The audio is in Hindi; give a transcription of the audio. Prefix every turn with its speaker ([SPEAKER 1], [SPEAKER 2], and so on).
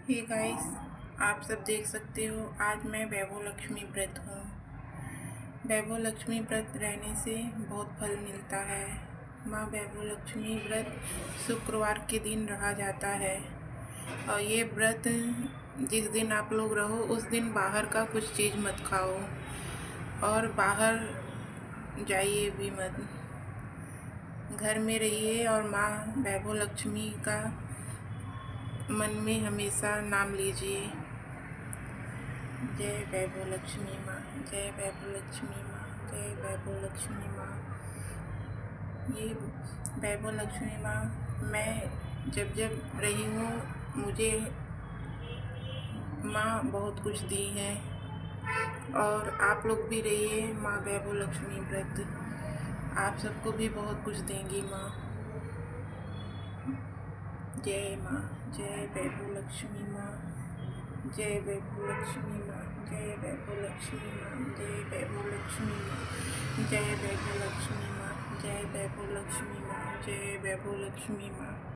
[SPEAKER 1] हे गाइस, आप सब देख सकते हो आज मैं वैभव लक्ष्मी व्रत हूँ। वैभव लक्ष्मी व्रत रहने से बहुत फल मिलता है। माँ वैभव लक्ष्मी व्रत शुक्रवार के दिन रहा जाता है और ये व्रत जिस दिन आप लोग रहो उस दिन बाहर का कुछ चीज़ मत खाओ और बाहर जाइए भी मत। घर में रहिए और माँ वैभव लक्ष्मी का मन में हमेशा नाम लीजिए। जय वैभव लक्ष्मी माँ, जय वैभव लक्ष्मी माँ, जय वैभव लक्ष्मी माँ। ये वैभव लक्ष्मी माँ मैं जब जब रही हूँ मुझे माँ बहुत कुछ दी है और आप लोग भी रहिए माँ वैभव लक्ष्मी व्रत, आप सबको भी बहुत कुछ देंगी माँ। जय माँ, जय वैभव लक्ष्मी माँ, जय वैभव लक्ष्मी माँ, जय वैभव लक्ष्मी माँ, जय वैभव लक्ष्मी माँ, जय वैभव लक्ष्मी माँ, जय वैभव लक्ष्मी माँ, जय वैभव लक्ष्मी माँ।